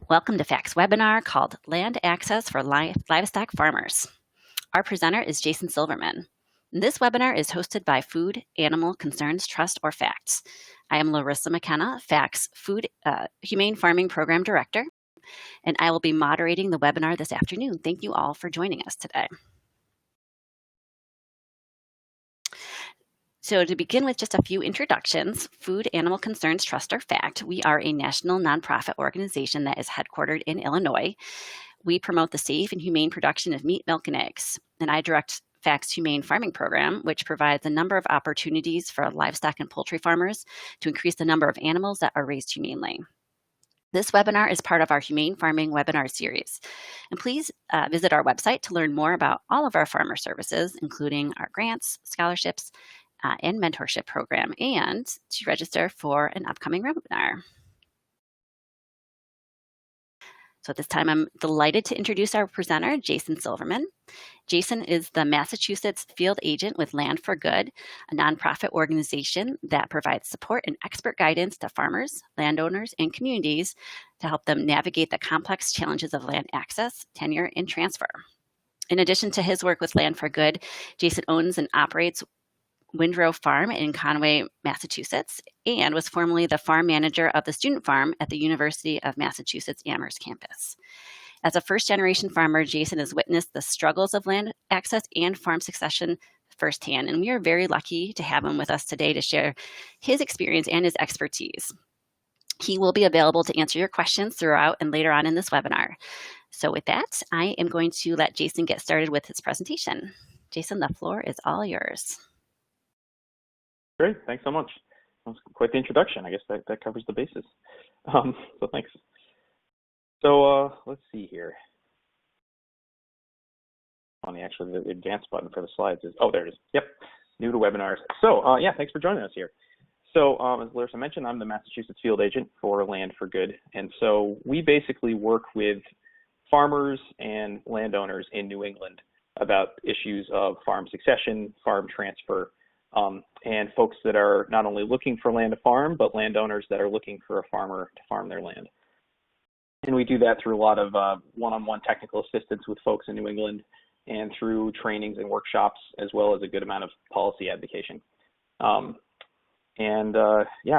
Welcome to FACT's webinar called Land Access for Livestock Farmers. Our presenter is Jason Silverman. This webinar is hosted by Food Animal Concerns Trust, or FACTS. I am Larissa McKenna, FACT's Humane Farming Program Director, and I will be moderating the webinar this afternoon. Thank you all for joining us today. So to begin with just a few introductions, Food Animal Concerns Trust, or FACT, we are a national nonprofit organization that is headquartered in Illinois. We promote the safe and humane production of meat, milk, and eggs. And I direct FACT's Humane Farming Program, which provides a number of opportunities for livestock and poultry farmers to increase the number of animals that are raised humanely. This webinar is part of our Humane Farming webinar series. And please visit our website to learn more about all of our farmer services, including our grants, scholarships, and mentorship program, and to register for an upcoming webinar. So at this time, I'm delighted to introduce our presenter, Jason Silverman. Jason is the Massachusetts Field Agent with Land for Good, a nonprofit organization that provides support and expert guidance to farmers, landowners, and communities to help them navigate the complex challenges of land access, tenure, and transfer. In addition to his work with Land for Good, Jason owns and operates Windrow Farm in Conway, Massachusetts, and was formerly the farm manager of the student farm at the University of Massachusetts Amherst campus. As a first-generation farmer, Jason has witnessed the struggles of land access and farm succession firsthand, and we are very lucky to have him with us today to share his experience and his expertise. He will be available to answer your questions throughout and later on in this webinar. So with that, I am going to let Jason get started with his presentation. Jason, the floor is all yours. Great, thanks so much. That was quite the introduction. I guess that covers the bases. So thanks. So let's see here. On the advanced button for the slides is, oh, there it is. Yep, new to webinars. So yeah, thanks for joining us here. So as Larissa mentioned, I'm the Massachusetts Field Agent for Land for Good. And so we basically work with farmers and landowners in New England about issues of farm succession, farm transfer, and folks that are not only looking for land to farm, but landowners that are looking for a farmer to farm their land. And we do that through a lot of one-on-one technical assistance with folks in New England and through trainings and workshops, as well as a good amount of policy advocacy. Yeah,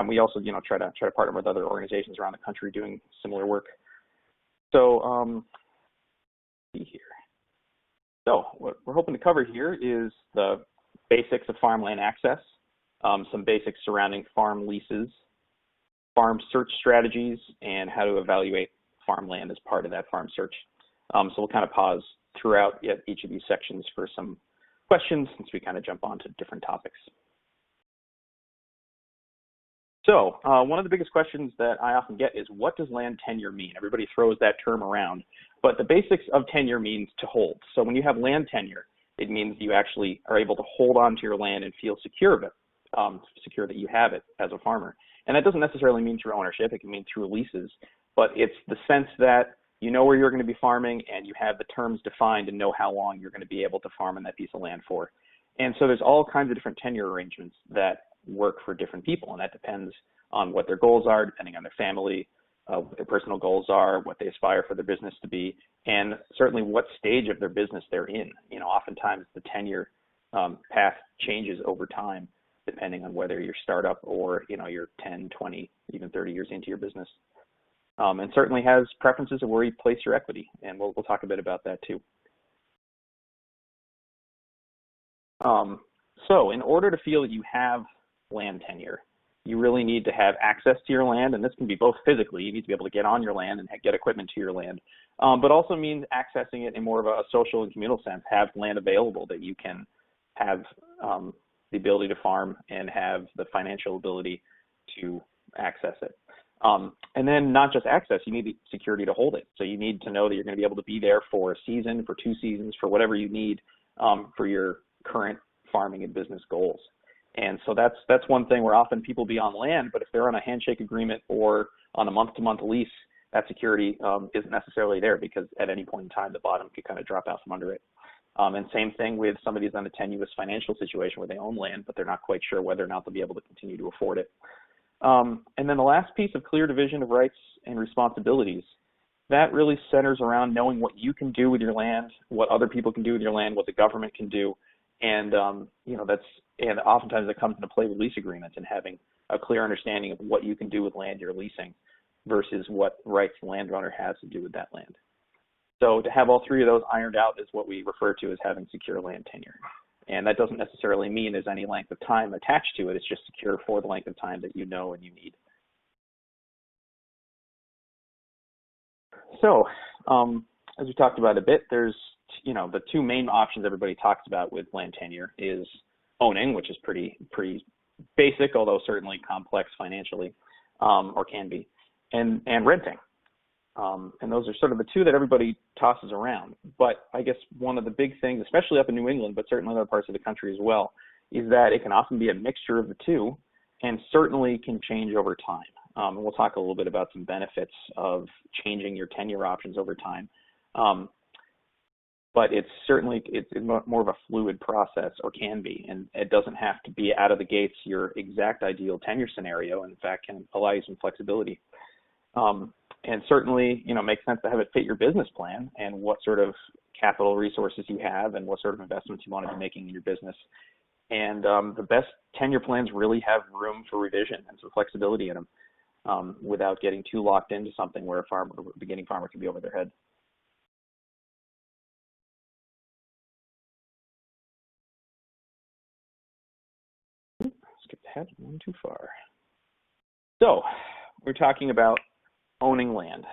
we also try to partner with other organizations around the country doing similar work. So let's see here. So what we're hoping to cover here is the basics of farmland access, some basics surrounding farm leases, farm search strategies, and how to evaluate farmland as part of that farm search. So we'll kind of pause throughout each of these sections for some questions since we kind of jump on to different topics. So one of the biggest questions that I often get is, what does land tenure mean? Everybody throws that term around, but the basics of tenure means to hold. So when you have land tenure, it means you actually are able to hold on to your land and feel secure of it, secure that you have it as a farmer. And that doesn't necessarily mean through ownership. It can mean through leases, but it's the sense that you know where you're going to be farming and you have the terms defined and know how long you're going to be able to farm on that piece of land for. And so there's all kinds of different tenure arrangements that work for different people, and that depends on what their goals are, depending on their family, what their personal goals are, what they aspire for their business to be, and certainly what stage of their business they're in. Oftentimes the tenure path changes over time, depending on whether you're startup or you're 10, 20, even 30 years into your business. And certainly has preferences of where you place your equity, and we'll talk a bit about that too. So in order to feel that you have land tenure, you really need to have access to your land, and this can be both physically. You need to be able to get on your land and get equipment to your land, but also means accessing it in more of a social and communal sense, have land available that you can have the ability to farm and have the financial ability to access it. And then not just access, you need the security to hold it. So you need to know that you're going to be able to be there for a season, for 2 seasons, for whatever you need for your current farming and business goals. And so that's one thing where often people be on land, but if they're on a handshake agreement or on a month-to-month lease, that security isn't necessarily there, because at any point in time, the bottom could kind of drop out from under it. And same thing with somebody who's in a tenuous financial situation where they own land, but they're not quite sure whether or not they'll be able to continue to afford it. And then the last piece of clear division of rights and responsibilities that really centers around knowing what you can do with your land, what other people can do with your land, what the government can do, and and oftentimes it comes into play with lease agreements and having a clear understanding of what you can do with land you're leasing versus what rights the landowner has to do with that land. So to have all three of those ironed out is what we refer to as having secure land tenure. And that doesn't necessarily mean there's any length of time attached to it. It's just secure for the length of time that you know and you need. So as we talked about a bit, there's, the two main options everybody talks about with land tenure is owning, which is pretty basic, although certainly complex financially, or can be, and renting. And those are sort of the two that everybody tosses around. But I guess one of the big things, especially up in New England, but certainly in other parts of the country as well, is that it can often be a mixture of the two and certainly can change over time. And we'll talk a little bit about some benefits of changing your tenure options over time. But it's more of a fluid process, or can be, and it doesn't have to be out of the gates your exact ideal tenure scenario. In fact, can allow you some flexibility. And certainly, makes sense to have it fit your business plan and what sort of capital resources you have and what sort of investments you want to be making in your business. And the best tenure plans really have room for revision and some flexibility in them without getting too locked into something where a beginning farmer can be over their head. Skip ahead one too far. So we're talking about owning land.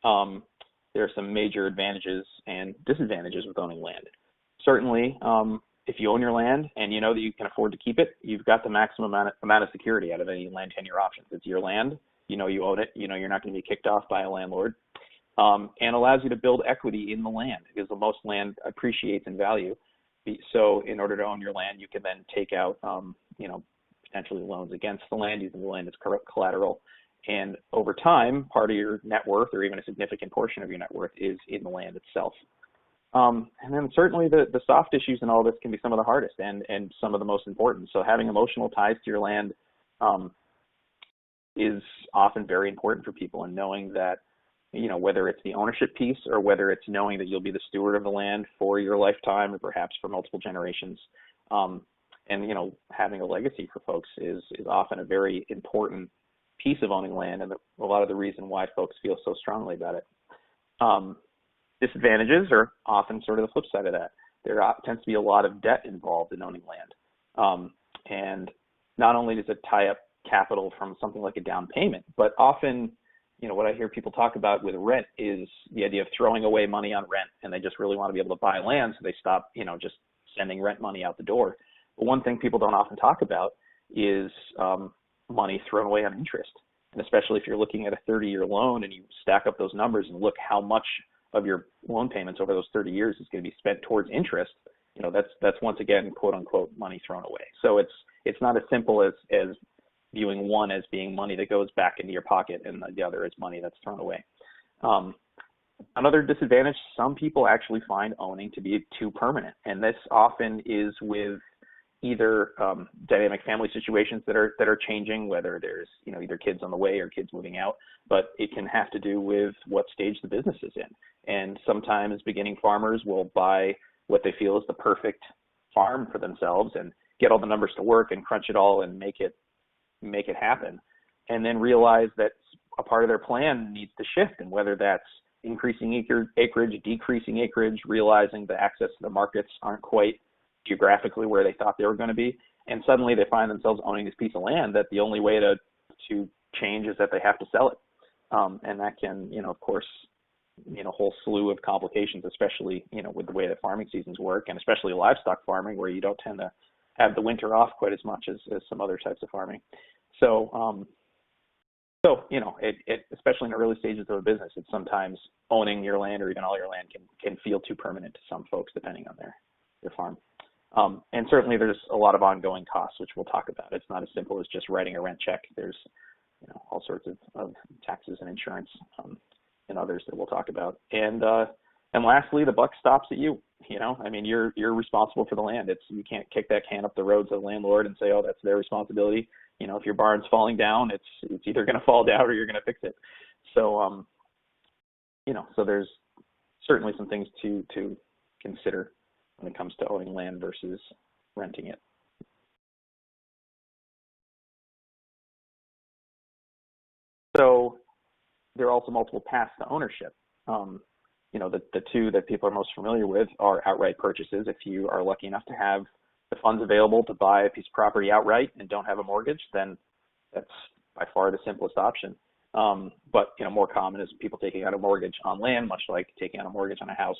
There are some major advantages and disadvantages with owning land. Certainly, if you own your land and you know that you can afford to keep it, you've got the maximum amount of security out of any land tenure options. It's your land, you own it, you're not going to be kicked off by a landlord, and allows you to build equity in the land because the most land appreciates in value. So in order to own your land, you can then take out, potentially loans against the land, using the land as collateral. And over time, part of your net worth, or even a significant portion of your net worth, is in the land itself. And then certainly the soft issues in all this can be some of the hardest and some of the most important. So having emotional ties to your land is often very important for people, and knowing that, whether it's the ownership piece or whether it's knowing that you'll be the steward of the land for your lifetime or perhaps for multiple generations. And having a legacy for folks is often a very important piece of owning land, and a lot of the reason why folks feel so strongly about it. Disadvantages are often sort of the flip side of that. There tends to be a lot of debt involved in owning land. And not only does it tie up capital from something like a down payment, but often, what I hear people talk about with rent is the idea of throwing away money on rent, and they just really want to be able to buy land, so they stop, just sending rent money out the door. But one thing people don't often talk about is money thrown away on interest. And especially if you're looking at a 30-year loan and you stack up those numbers and look how much of your loan payments over those 30 years is going to be spent towards interest, that's once again, quote unquote, money thrown away. So it's not as simple as viewing one as being money that goes back into your pocket and the other is money that's thrown away. Another disadvantage, some people actually find owning to be too permanent. And this often is with either dynamic family situations that are changing, whether there's either kids on the way or kids moving out, but it can have to do with what stage the business is in. And sometimes beginning farmers will buy what they feel is the perfect farm for themselves and get all the numbers to work and crunch it all and make it happen, and then realize that a part of their plan needs to shift, and whether that's increasing acreage, decreasing acreage, realizing the access to the markets aren't quite geographically where they thought they were going to be, and suddenly they find themselves owning this piece of land that the only way to change is that they have to sell it. And that can, of course, a whole slew of complications, especially, with the way that farming seasons work, and especially livestock farming, where you don't tend to have the winter off quite as much as some other types of farming. So, especially in the early stages of a business, it's sometimes owning your land or even all your land can feel too permanent to some folks, depending on their farm. And certainly there's a lot of ongoing costs, which we'll talk about. It's not as simple as just writing a rent check. There's, all sorts of taxes and insurance and others that we'll talk about. And lastly, the buck stops at you. You're responsible for the land. You can't kick that can up the road to the landlord and say, oh, that's their responsibility. If your barn's falling down, it's either going to fall down or you're going to fix it. So, so there's certainly some things to consider when it comes to owning land versus renting it. So there are also multiple paths to ownership. The two that people are most familiar with are outright purchases. If you are lucky enough to have the funds available to buy a piece of property outright and don't have a mortgage, then that's by far the simplest option. But more common is people taking out a mortgage on land, much like taking out a mortgage on a house.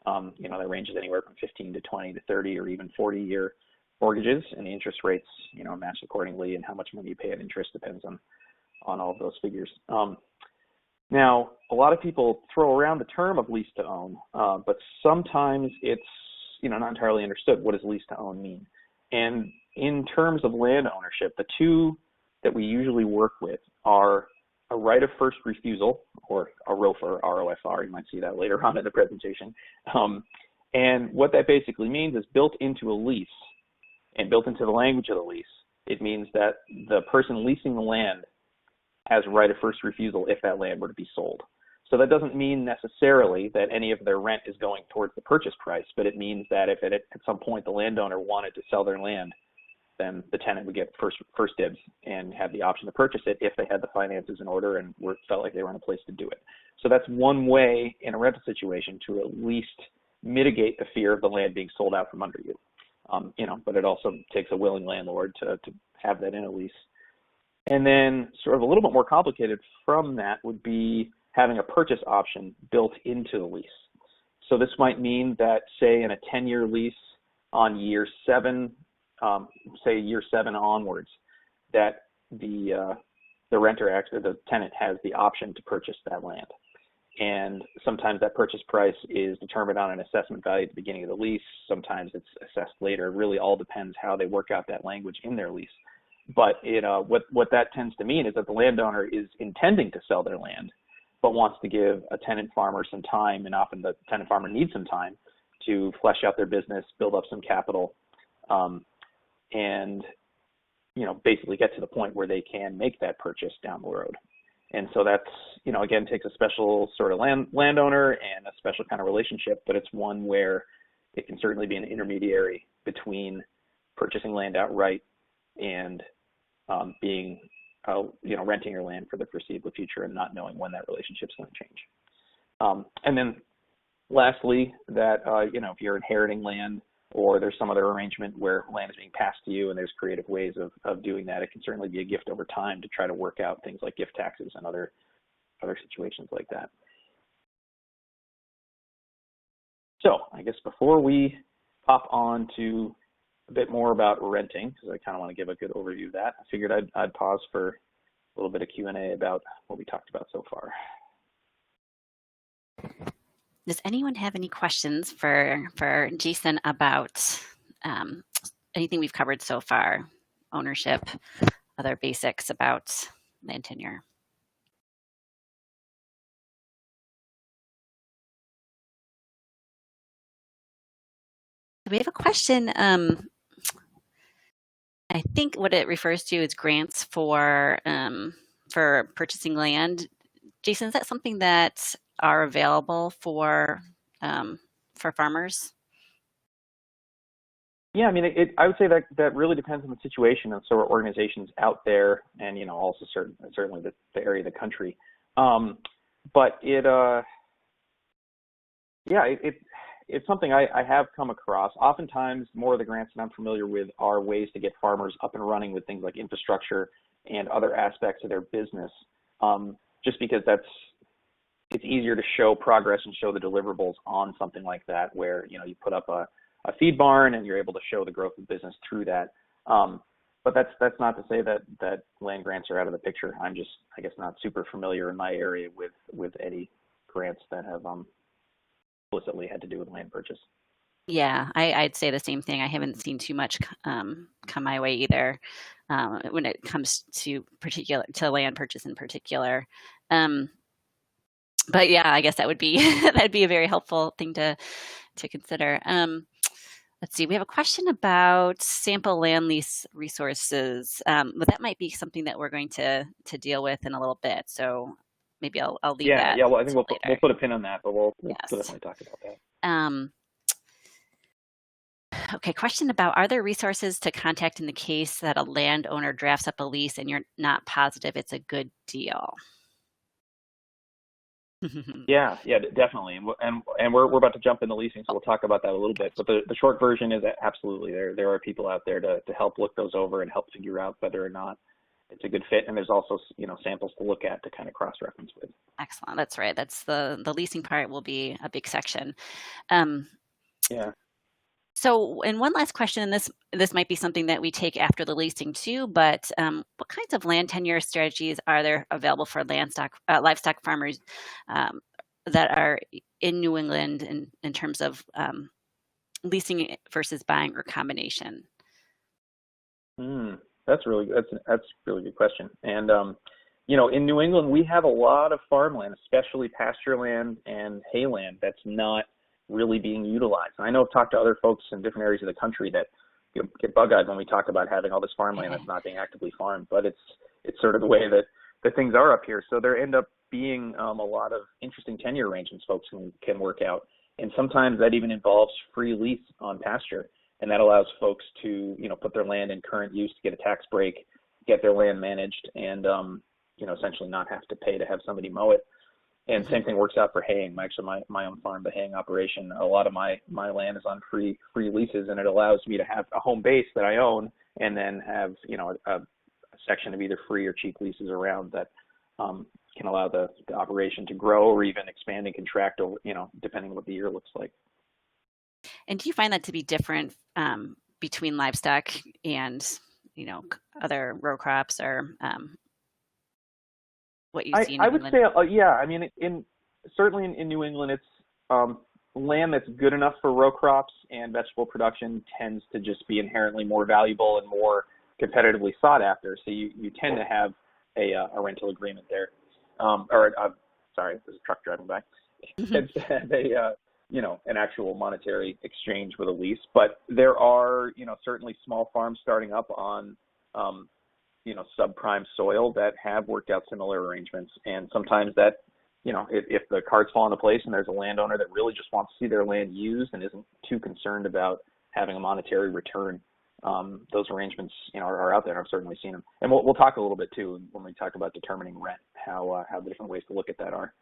That ranges anywhere from 15 to 20 to 30 or even 40-year mortgages, and the interest rates, match accordingly, and how much money you pay in interest depends on all of those figures. Now, a lot of people throw around the term of lease to own, but sometimes it's not entirely understood. What does lease to own mean? And in terms of land ownership, the two that we usually work with are a right of first refusal, or a ROFR, R-O-F-R. You might see that later on in the presentation. And what that basically means is built into a lease and built into the language of the lease, it means that the person leasing the land has a right of first refusal if that land were to be sold. So that doesn't mean necessarily that any of their rent is going towards the purchase price, but it means that if at some point the landowner wanted to sell their land, then the tenant would get first dibs and have the option to purchase it if they had the finances in order and felt like they were in a place to do it. So that's one way in a rental situation to at least mitigate the fear of the land being sold out from under you. But it also takes a willing landlord to have that in a lease. And then sort of a little bit more complicated from that would be having a purchase option built into the lease. So this might mean that, say, in a 10-year lease on year 7, say year 7 onwards, that the the tenant has the option to purchase that land. And sometimes that purchase price is determined on an assessment value at the beginning of the lease. Sometimes it's assessed later. It really all depends how they work out that language in their lease. But what that tends to mean is that the landowner is intending to sell their land, but wants to give a tenant farmer some time, and often the tenant farmer needs some time to flesh out their business, build up some capital, and basically get to the point where they can make that purchase down the road. And so that's, again, takes a special sort of landowner and a special kind of relationship, but it's one where it can certainly be an intermediary between purchasing land outright and renting your land for the foreseeable future and not knowing when that relationship's going to change. And then lastly, that, if you're inheriting land or there's some other arrangement where land is being passed to you and there's creative ways of doing that, it can certainly be a gift over time to try to work out things like gift taxes and other situations like that. So I guess before we pop on to a bit more about renting, because I kind of want to give a good overview of that, I figured I'd pause for a little bit of Q&A about what we talked about so far. Does anyone have any questions for Jason about anything we've covered so far? Ownership, other basics about land tenure? We have a question. I think what it refers to is grants for purchasing land. Jason, is that something that are available for farmers? Yeah, I mean, I would say that really depends on the situation and sort of organizations out there, and also certainly the area of the country. But it's something I have come across. Oftentimes, more of the grants that I'm familiar with are ways to get farmers up and running with things like infrastructure and other aspects of their business, just because it's easier to show progress and show the deliverables on something like that, where you put up a feed barn and you're able to show the growth of business through that. But that's not to say that land grants are out of the picture. I'm just, I guess, not super familiar in my area with any grants that have explicitly had to do with land purchase. Yeah, I'd say the same thing. I haven't seen too much come my way either when it comes to land purchase in particular. But yeah, I guess that would be that'd be a very helpful thing to consider. Let's see. We have a question about sample land lease resources, but that might be something that we're going to deal with in a little bit. So maybe I'll leave Yeah, that yeah. Well, I think till we'll later. put a pin on that, but we'll Yes. definitely talk about that. Um, okay, question about, are there resources to contact in the case that a landowner drafts up a lease and you're not positive it's a good deal? Yeah, yeah, definitely. And we're about to jump into leasing, so we'll talk about that a little bit. But the short version is that absolutely there are people out there to help look those over and help figure out whether or not it's a good fit. And there's also samples to look at to kind of cross-reference with. Excellent. That's right. That's the leasing part will be a big section. Um, Yeah. so, and one last question, and this might be something that we take after the leasing too, but what kinds of land tenure strategies are there available for livestock farmers that are in New England in terms of leasing versus buying or combination? That's a really good question. And in New England, we have a lot of farmland, especially pasture land and hayland, that's not really being utilized. And I know I've talked to other folks in different areas of the country that get bug-eyed when we talk about having all this farmland that's not being actively farmed. But it's sort of the way that things are up here. So there end up being a lot of interesting tenure arrangements folks can work out. And sometimes that even involves free lease on pasture. And that allows folks to, put their land in current use to get a tax break, get their land managed, and, essentially not have to pay to have somebody mow it. And same thing works out for haying. Actually, my own farm, the haying operation, a lot of my land is on free leases, and it allows me to have a home base that I own, and then have a section of either free or cheap leases around that can allow the operation to grow or even expand and contract, over, depending on what the year looks like. And do you find that to be different between livestock and other row crops, or what you see in I New would England? say, yeah. I mean, certainly in New England, it's land that's good enough for row crops and vegetable production tends to just be inherently more valuable and more competitively sought after. So you tend to have a rental agreement there, sorry, there's a truck driving by. It's an actual monetary exchange with a lease. But there are certainly small farms starting up on subprime soil that have worked out similar arrangements. And sometimes that, if the cards fall into place and there's a landowner that really just wants to see their land used and isn't too concerned about having a monetary return, those arrangements, are out there. I've certainly seen them. And we'll talk a little bit too when we talk about determining rent, how the different ways to look at that are.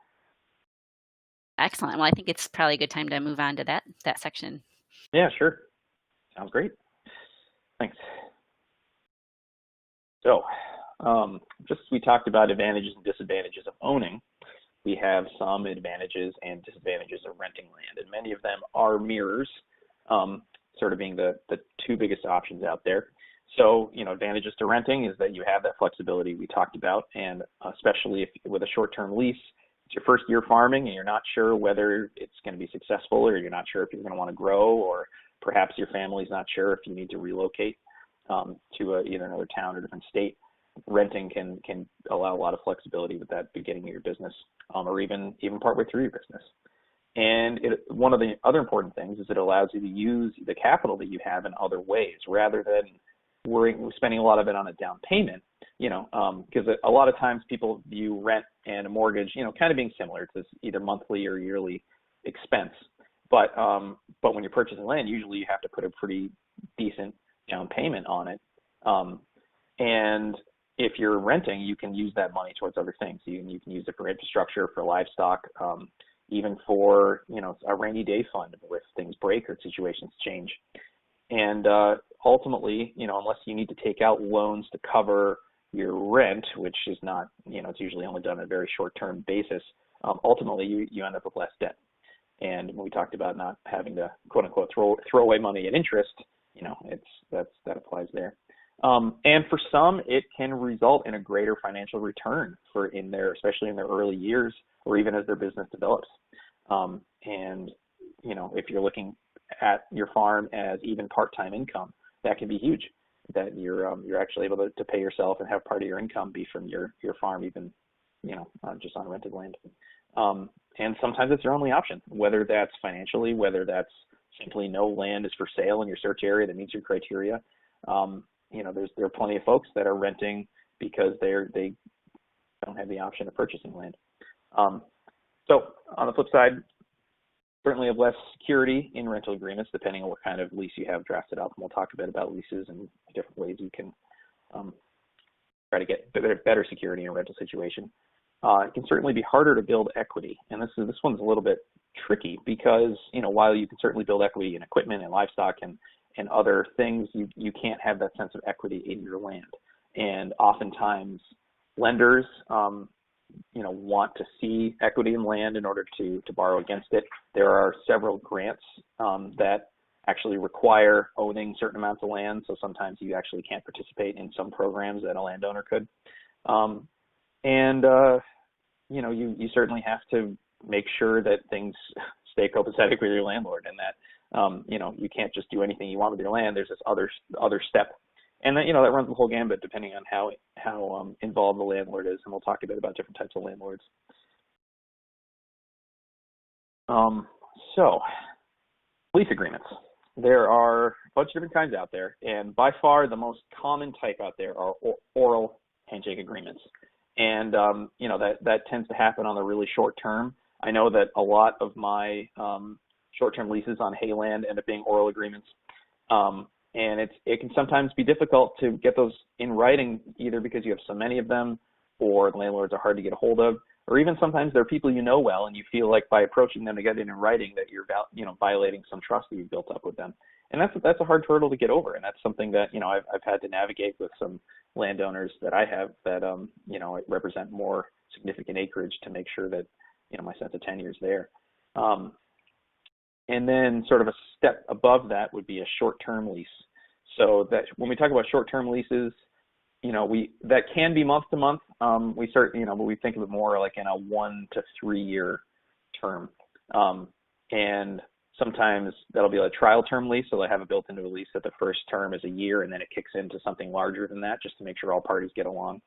Excellent. Well, I think it's probably a good time to move on to that section. Yeah, sure. Sounds great. Thanks. So, just as we talked about advantages and disadvantages of owning, we have some advantages and disadvantages of renting land, and many of them are mirrors, sort of being the two biggest options out there. So, advantages to renting is that you have that flexibility we talked about, and especially if with a short-term lease, it's your first year farming and you're not sure whether it's going to be successful, or you're not sure if you're going to want to grow, or perhaps your family's not sure if you need to relocate to either another town or different state. Renting can allow a lot of flexibility with that beginning of your business, or even partway through your business. And one of the other important things is it allows you to use the capital that you have in other ways rather than spending a lot of it on a down payment. Because a lot of times people view rent and a mortgage, kind of being similar to either monthly or yearly expense. But when you're purchasing land, usually you have to put a pretty decent down payment on it. And if you're renting, you can use that money towards other things. You can use it for infrastructure, for livestock, even for a rainy day fund if things break or situations change. And ultimately, unless you need to take out loans to cover your rent, which is not, it's usually only done on a very short-term basis, ultimately you end up with less debt. And when we talked about not having to quote unquote throw away money at interest, that applies there. And for some, it can result in a greater financial return especially in their early years, or even as their business develops. And if you're looking at your farm as even part-time income, that can be huge. That you're actually able to pay yourself and have part of your income be from your farm, even just on rented land. And sometimes it's their only option, whether that's financially, whether that's simply no land is for sale in your search area that meets your criteria. There are plenty of folks that are renting because they don't have the option of purchasing land. Um, so on the flip side, certainly have less security in rental agreements depending on what kind of lease you have drafted up. And we'll talk a bit about leases and different ways you can try to get better security in a rental situation. It can certainly be harder to build equity, and this one's a little bit tricky because while you can certainly build equity in equipment and livestock and other things, you can't have that sense of equity in your land. And oftentimes lenders want to see equity in land in order to borrow against it. There are several grants that actually require owning certain amounts of land, so sometimes you actually can't participate in some programs that a landowner could. You certainly have to make sure that things stay copacetic with your landlord, and that you can't just do anything you want with your land. There's this other step, and that runs the whole gambit depending on how involved the landlord is, and we'll talk a bit about different types of landlords. So lease agreements. There are a bunch of different kinds out there, and by far the most common type out there are oral handshake agreements. And that tends to happen on the really short term. I know that a lot of my short-term leases on hay land end up being oral agreements, and it can sometimes be difficult to get those in writing, either because you have so many of them, or the landlords are hard to get a hold of, or even sometimes they're people you know well, and you feel like by approaching them to get it in writing that you're violating some trust that you've built up with them. And that's a hard hurdle to get over, and that's something that I've had to navigate with some landowners that I have that represent more significant acreage to make sure that my sense of tenure is there. And then sort of a step above that would be a short-term lease. So that when we talk about short-term leases, that can be month to month. But we think of it more like in a 1 to 3 year term. And sometimes that'll be a trial term lease, so they have it built into a lease that the first term is a year, and then it kicks into something larger than that just to make sure all parties get along.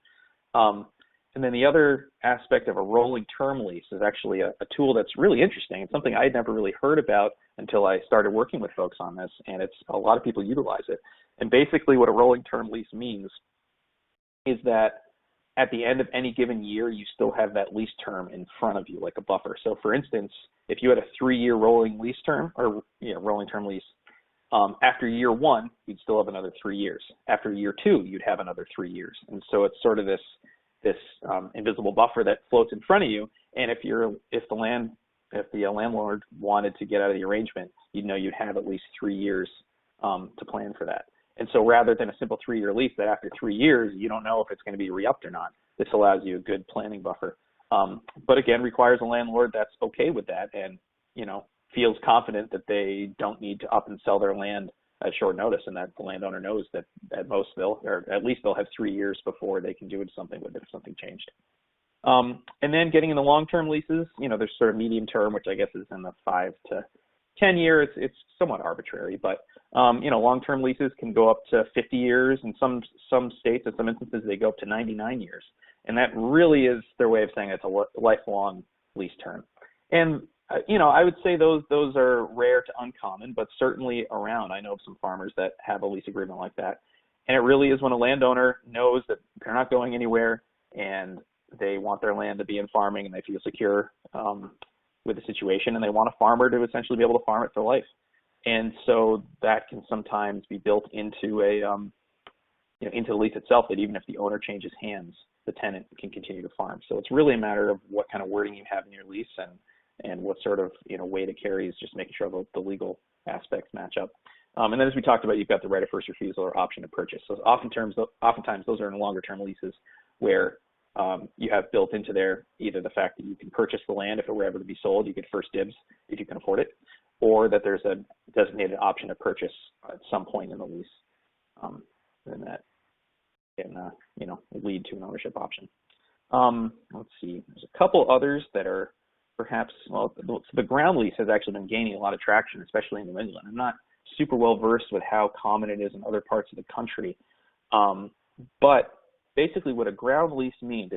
And then the other aspect of a rolling term lease is actually a tool that's really interesting. It's something I'd never really heard about until I started working with folks on this, and a lot of people utilize it. And basically what a rolling term lease means is that at the end of any given year, you still have that lease term in front of you, like a buffer. So for instance, if you had a 3-year rolling lease term, or rolling term lease, after year 1, you'd still have another 3 years. After year 2, you'd have another 3 years. And so it's sort of this invisible buffer that floats in front of you. And if the landlord wanted to get out of the arrangement, you'd have at least 3 years to plan for that. And so rather than a simple 3-year lease that after 3 years, you don't know if it's going to be re-upped or not, this allows you a good planning buffer. But again, requires a landlord that's okay with that and, feels confident that they don't need to up and sell their land at short notice, and that the landowner knows that at least they'll have 3 years before they can do something with it if something changed. And then getting into long-term leases, there's sort of medium term, which I guess is in the 5 to 10 years. It's somewhat arbitrary, but long-term leases can go up to 50 years. In some states, in some instances, they go up to 99 years. And that really is their way of saying it's a lifelong lease term. And, I would say those are rare to uncommon, but certainly around. I know of some farmers that have a lease agreement like that. And it really is when a landowner knows that they're not going anywhere and they want their land to be in farming and they feel secure with the situation, and they want a farmer to essentially be able to farm it for life. And so that can sometimes be built into into the lease itself, that even if the owner changes hands, the tenant can continue to farm. So it's really a matter of what kind of wording you have in your lease and what sort of weight it carries, just making sure the legal aspects match up. And then as we talked about, you've got the right of first refusal or option to purchase. So oftentimes those are in longer term leases where you have built into there either the fact that you can purchase the land if it were ever to be sold, you get first dibs if you can afford it, or that there's a designated option to purchase at some point in the lease, and that can lead to an ownership option. Let's see, there's a couple others that are perhaps, the ground lease has actually been gaining a lot of traction, especially in New England. I'm not super well versed with how common it is in other parts of the country, but basically what a ground lease means,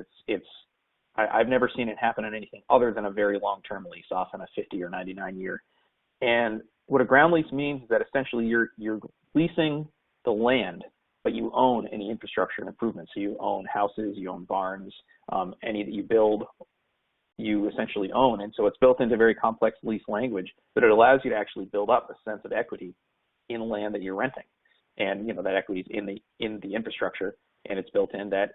I've never seen it happen in anything other than a very long-term lease, often a 50 or 99 year. And what a ground lease means is that essentially you're leasing the land, but you own any infrastructure and improvements. So you own houses, you own barns, any that you build, you essentially own. And so it's built into very complex lease language, but it allows you to actually build up a sense of equity in land that you're renting. And, that equity is in the infrastructure, and it's built in that,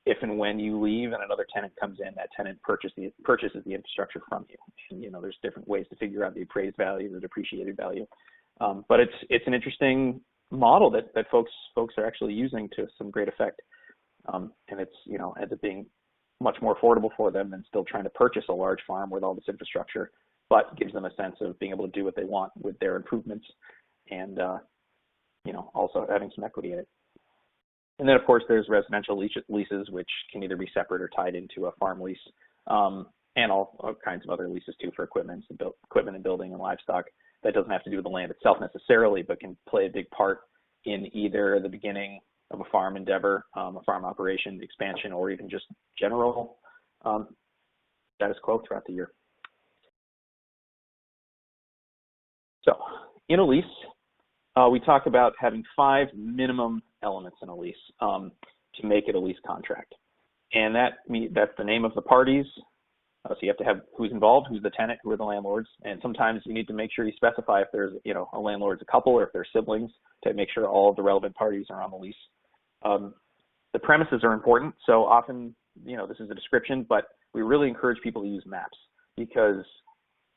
if and when you leave and another tenant comes in, that tenant purchases the infrastructure from you. And, there's different ways to figure out the appraised value, the depreciated value. But it's an interesting model that folks are actually using to some great effect. And it's, ends up being much more affordable for them than still trying to purchase a large farm with all this infrastructure, but gives them a sense of being able to do what they want with their improvements and, also having some equity in it. And then, of course, there's residential leases, which can either be separate or tied into a farm lease, and all kinds of other leases, too, for equipment and building and livestock. That doesn't have to do with the land itself necessarily, but can play a big part in either the beginning of a farm endeavor, a farm operation, expansion, or even just general status quo throughout the year. So in a lease, we talk about having 5 minimum elements in a lease to make it a lease contract. And that's the name of the parties. So you have to have who's involved, who's the tenant, who are the landlords. And sometimes you need to make sure you specify if there's, a landlord's a couple or if they're siblings to make sure all of the relevant parties are on the lease. The premises are important. So often, this is a description, but we really encourage people to use maps because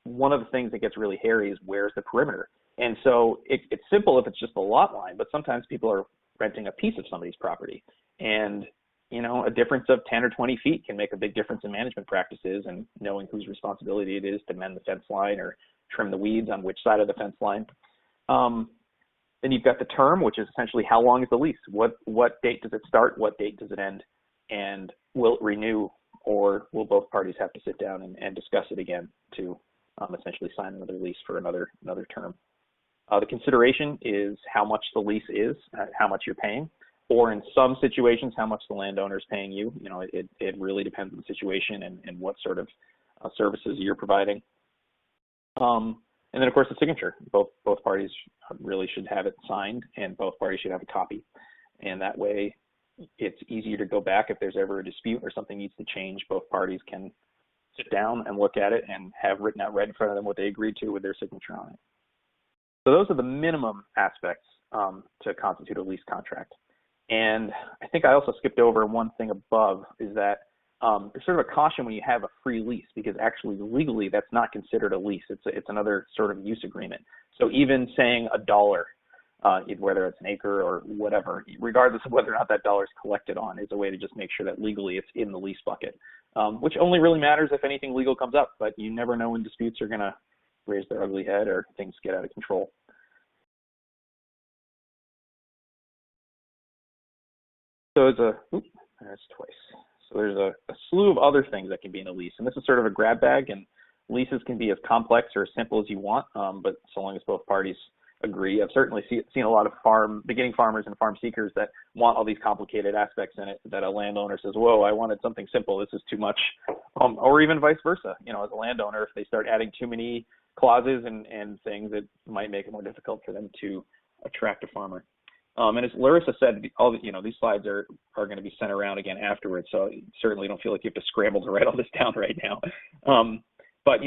one of the things that gets really hairy is where's the perimeter. And so it's simple if it's just a lot line, but sometimes people are renting a piece of somebody's property. And, a difference of 10 or 20 feet can make a big difference in management practices and knowing whose responsibility it is to mend the fence line or trim the weeds on which side of the fence line. Then you've got the term, which is essentially how long is the lease? What date does it start? What date does it end? And will it renew, or will both parties have to sit down and discuss it again to essentially sign another lease for another term? The consideration is how much the lease is, how much you're paying, or in some situations, how much the landowner is paying you. It really depends on the situation and what sort of services you're providing. And then, of course, the signature. Both parties really should have it signed, and both parties should have a copy. And that way, it's easier to go back if there's ever a dispute or something needs to change. Both parties can sit down and look at it and have written out right in front of them what they agreed to with their signature on it. So those are the minimum aspects to constitute a lease contract. And I think I also skipped over one thing above is that there's sort of a caution when you have a free lease because actually legally that's not considered a lease. It's another sort of use agreement. So even saying $1, whether it's an acre or whatever, regardless of whether or not that dollar is collected on, is a way to just make sure that legally it's in the lease bucket, which only really matters if anything legal comes up. But you never know when disputes are going to raise their ugly head or things get out of control. So that's twice. So there's a slew of other things that can be in a lease, and this is sort of a grab bag, and leases can be as complex or as simple as you want, but so long as both parties agree. I've certainly seen a lot of beginning farmers and farm seekers that want all these complicated aspects in it that a landowner says, whoa, I wanted something simple, this is too much, or even vice versa. As a landowner, if they start adding too many clauses and things, it might make it more difficult for them to attract a farmer. And as Larissa said, these slides are going to be sent around again afterwards, so you certainly don't feel like you have to scramble to write all this down right now. But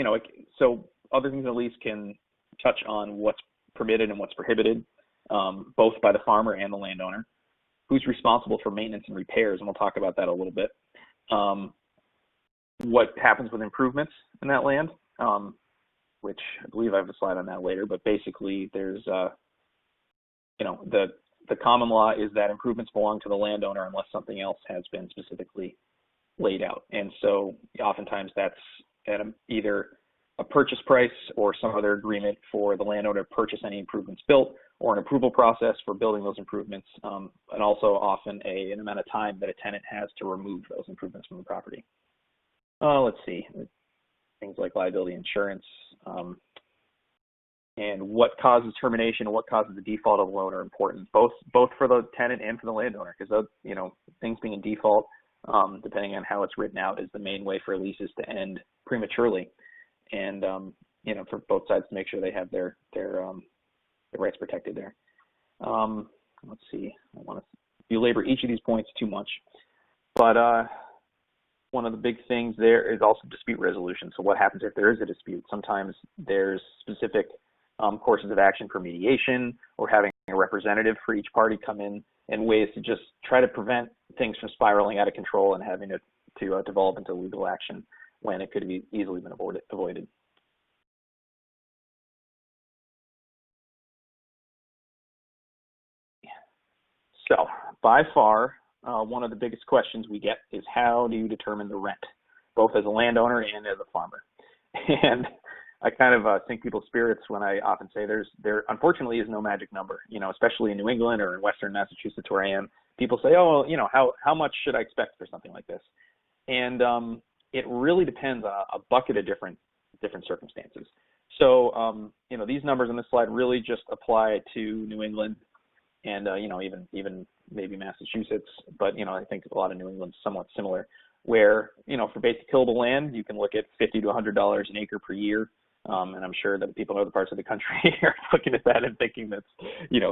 so other things in the lease can touch on what's permitted and what's prohibited, both by the farmer and the landowner. Who's responsible for maintenance and repairs, and we'll talk about that a little bit. What happens with improvements in that land, which I believe I have a slide on that later, but basically there's, the common law is that improvements belong to the landowner unless something else has been specifically laid out. And so oftentimes that's at either a purchase price or some other agreement for the landowner to purchase any improvements built, or an approval process for building those improvements, and also often an amount of time that a tenant has to remove those improvements from the property. Let's see, things like liability insurance, and what causes termination and what causes the default of the loan are important, both for the tenant and for the landowner, because things being in default, depending on how it's written out, is the main way for leases to end prematurely, and for both sides to make sure they have their rights protected there. Let's see, I want to belabor each of these points too much, but one of the big things there is also dispute resolution. So what happens if there is a dispute? Sometimes there's specific courses of action for mediation, or having a representative for each party come in, and ways to just try to prevent things from spiraling out of control and having it to develop into legal action when it could have easily been avoided. So by far, one of the biggest questions we get is, how do you determine the rent, both as a landowner and as a farmer? And I kind of sink people's spirits when I often say there unfortunately is no magic number, especially in New England or in Western Massachusetts where I am. People say, oh, how much should I expect for something like this? And it really depends on a bucket of different circumstances. So, these numbers on this slide really just apply to New England and, even maybe Massachusetts, but, I think a lot of New England's somewhat similar, where, for basic tillable land, you can look at $50 to $100 an acre per year. And I'm sure that people in other parts of the country are looking at that and thinking that's,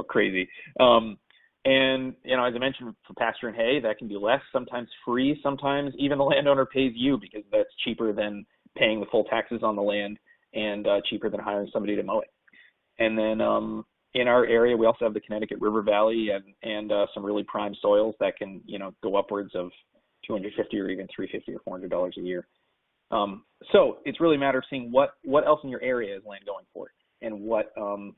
crazy. And, as I mentioned, for pasture and hay, that can be less, sometimes free, sometimes even the landowner pays you, because that's cheaper than paying the full taxes on the land and cheaper than hiring somebody to mow it. And then in our area, we also have the Connecticut River Valley and some really prime soils that can, go upwards of $250 or even $350 or $400 a year. So it's really a matter of seeing what else in your area is land going for, and what sort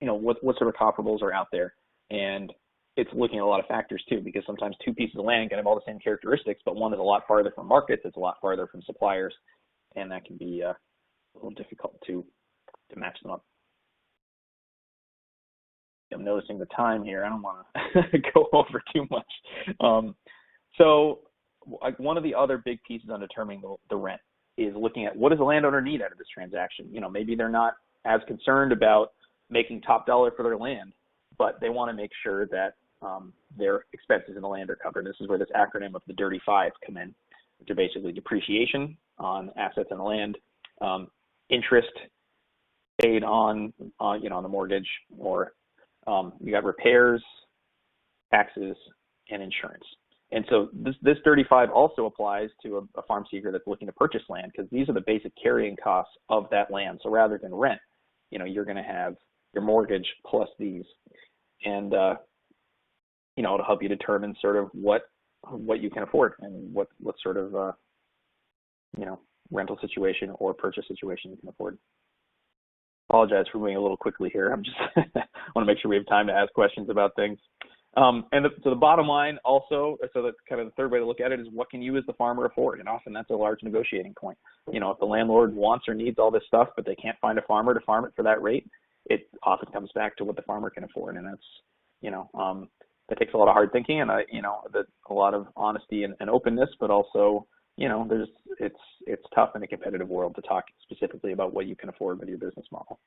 of comparables are out there. And it's looking at a lot of factors too, because sometimes two pieces of land can have all the same characteristics, but one is a lot farther from markets, it's a lot farther from suppliers, and that can be a little difficult to match them up. I'm noticing the time here. I don't want to go over too much. So one of the other big pieces on determining the rent is looking at, what does the landowner need out of this transaction? Maybe they're not as concerned about making top dollar for their land, but they want to make sure that their expenses in the land are covered. This is where this acronym of the Dirty Five come in, which are basically depreciation on assets in the land, interest paid on the mortgage, or you got repairs, taxes, and insurance. And so this 35 also applies to a farm seeker that's looking to purchase land, because these are the basic carrying costs of that land. So rather than rent, you're going to have your mortgage plus these, and it'll help you determine sort of what you can afford and what sort of rental situation or purchase situation you can afford. Apologize for moving a little quickly here. I'm just want to make sure we have time to ask questions about things. So the bottom line also, so that's kind of the third way to look at it, is what can you as the farmer afford? And often that's a large negotiating point. If the landlord wants or needs all this stuff, but they can't find a farmer to farm it for that rate, it often comes back to what the farmer can afford. And that's, that takes a lot of hard thinking and, a lot of honesty and openness, but also, it's tough in a competitive world to talk specifically about what you can afford with your business model.